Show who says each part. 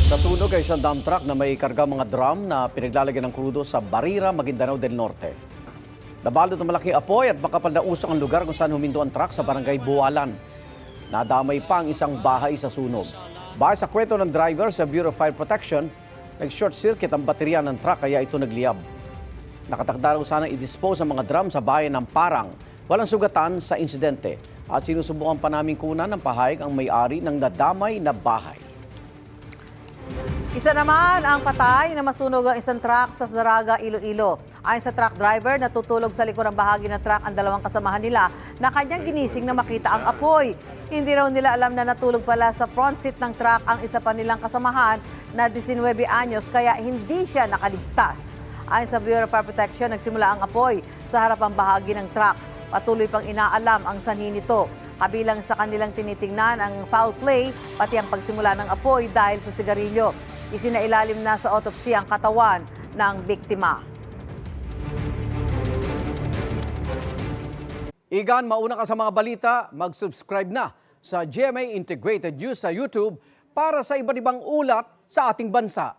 Speaker 1: Nasunog ay isang dump truck na may karga mga drum na pinaglalagyan ng krudo sa Barira, Maguindanao del Norte. Nabalot ng malaking apoy at makapal na usok ang lugar kung saan huminto ang truck sa barangay Bualan. Nadamay pa ang isang bahay sa sunog. Base sa kwento ng driver sa Bureau of Fire Protection, nag-short circuit ang baterya ng truck kaya ito nagliyab. Nakatakda raw sanang i-dispose ang mga drum sa bayan ng Parang. Walang sugatan sa insidente at sinusubukan pa namin kunan ng pahayag ang may-ari ng nadamay na bahay.
Speaker 2: Isa naman ang patay na masunog ang isang truck sa Zaraga, Iloilo. Ayon sa truck driver, natutulog sa likurang bahagi ng truck ang dalawang kasamahan nila na kanyang ginising na makita ang apoy. Hindi raw nila alam na natulog pala sa front seat ng truck ang isa pa nilang kasamahan na 19 anyos kaya hindi siya nakaligtas. Ayon sa Bureau of Fire Protection, nagsimula ang apoy sa harapang bahagi ng truck. Patuloy pang inaalam ang sanhi nito. Kabilang sa kanilang tinitingnan ang foul play, pati ang pagsimula ng apoy dahil sa sigarilyo. Isinailalim na sa autopsy ang katawan ng biktima.
Speaker 1: Igan, mauna ka sa mga balita, mag-subscribe na sa GMA Integrated News sa YouTube para sa iba't ibang ulat sa ating bansa.